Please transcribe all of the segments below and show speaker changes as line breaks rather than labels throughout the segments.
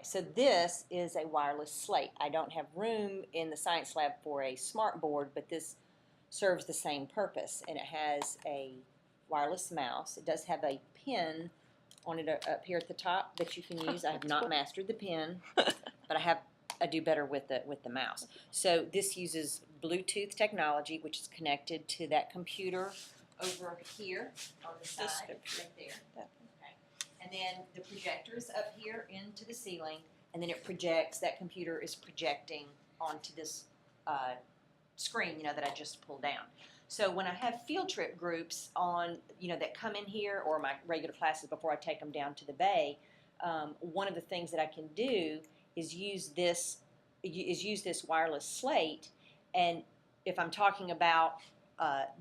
so this is a wireless slate. I don't have room in the science lab for a smart board, but this serves the same purpose, and it has a wireless mouse. It does have a pin on it up here at the top that you can use. I have not mastered the pin, but I do better with the mouse. So this uses Bluetooth technology, which is connected to that computer over here on the side, right there. Okay. And then the projector is up here into the ceiling, and then it projects. That computer is projecting onto this screen, that I just pulled down. So when I have field trip groups on, that come in here, or my regular classes before I take them down to the bay, one of the things that I can do is use this wireless slate, and if I'm talking about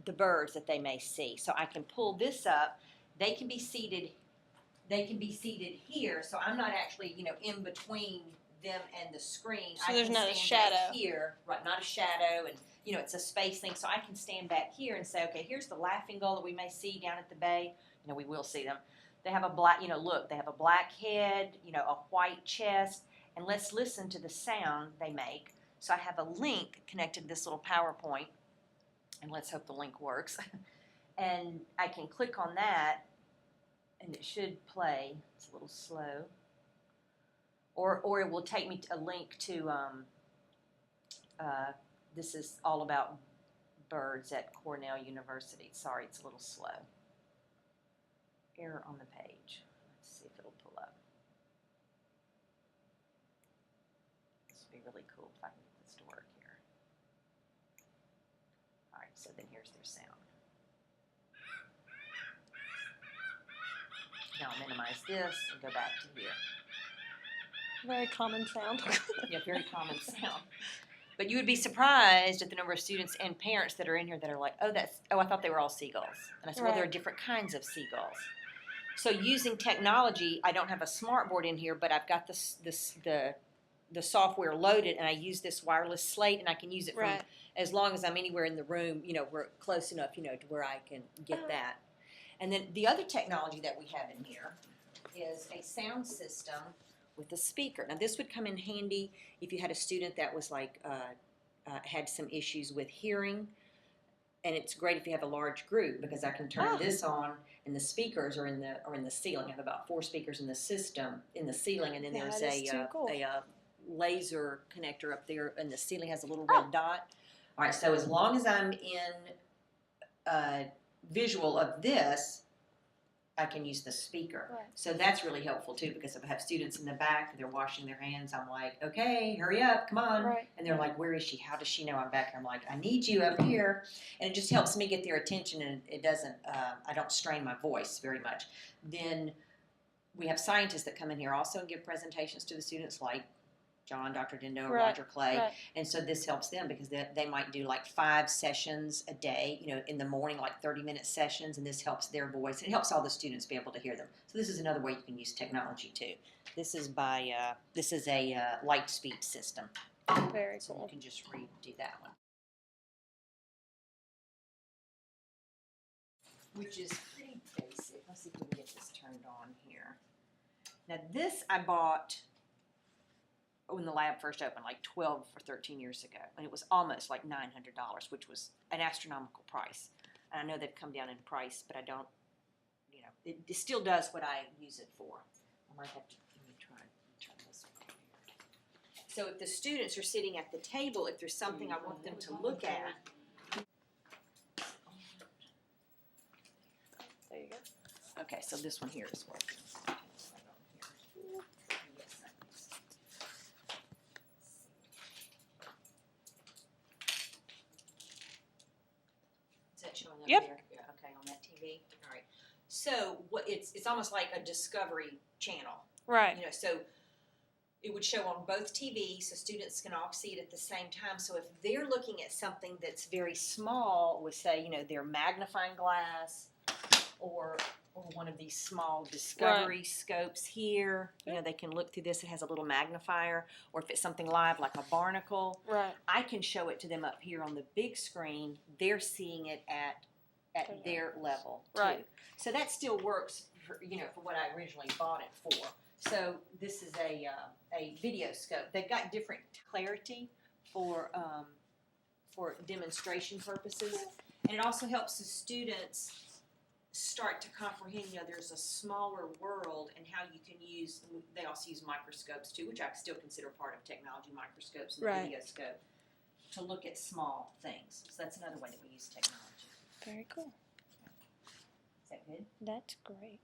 the birds that they may see, so I can pull this up. They can be seated here, so I'm not actually in between them and the screen.
So there's not a shadow
here, right? Not a shadow, and it's a space thing. So I can stand back here and say, okay, here's the laughing gull that we may see down at the bay. We will see them. They have a black, look, they have a black head, a white chest, and let's listen to the sound they make. So I have a link connected to this little PowerPoint, and let's hope the link works. And I can click on that, and it should play. It's a little slow. Or it will take me to a link to, this is all about birds at Cornell University. Sorry, it's a little slow. Error on the page. Let's see if it'll pull up. This would be really cool if I can get this to work here. All right, so then here's their sound. Now I'll minimize this and go back to here.
Very common sound.
Yeah, very common sound. But you would be surprised at the number of students and parents that are in here that are like, oh, I thought they were all seagulls. And I said, well, there are different kinds of seagulls. So using technology, I don't have a smart board in here, but I've got the software loaded, and I use this wireless slate, and I can use it from as long as I'm anywhere in the room, we're close enough, to where I can get that. And then the other technology that we have in here is a sound system with a speaker. Now this would come in handy if you had a student that was had some issues with hearing, and it's great if you have a large group, because I can turn this on, and the speakers are in the ceiling. I have about 4 speakers in the ceiling, and then there's a laser connector up there, and the ceiling has a little red dot. All right, so as long as I'm in visual of this, I can use the speaker.
Right.
So that's really helpful too, because if I have students in the back, they're washing their hands, I'm like, okay, hurry up, come on.
Right.
And they're like, where is she? How does she know I'm back here? I'm like, I need you up here. And it just helps me get their attention, and it doesn't, I don't strain my voice very much. Then we have scientists that come in here also and give presentations to the students, like John, Dr. Dindo, Roger Clay, and so this helps them, because they might do like 5 sessions a day, in the morning, like 30-minute sessions, and this helps their voice. It helps all the students be able to hear them. So this is another way you can use technology too. This is a light speed system.
Very cool.
So you can just redo that one, which is pretty basic. Let's see if we can get this turned on here. Now this I bought when the lab first opened, like 12 or 13 years ago, and it was almost like $900, which was an astronomical price. And I know they've come down in price, but I don't, it still does what I use it for. I might have to, let me try this one here. So if the students are sitting at the table, if there's something I want them to look at.
There you go.
Okay, so this one here is working. Showing up there? Yeah, okay, on that TV. All right. So it's almost like a Discovery Channel.
Right.
So it would show on both TVs, so students can all see it at the same time. So if they're looking at something that's very small, with say, their magnifying glass, or one of these small Discovery scopes here, they can look through this. It has a little magnifier, or if it's something live like a barnacle, I can show it to them up here on the big screen. They're seeing it at their level too. So that still works for what I originally bought it for. So this is a video scope. They've got different clarity for demonstration purposes, and it also helps the students start to comprehend, there's a smaller world and how you can use, they also use microscopes too, which I still consider part of technology, microscopes and the
Right.
video scope, to look at small things. So that's another way that we use technology.
Very cool.
Is that good?
That's great.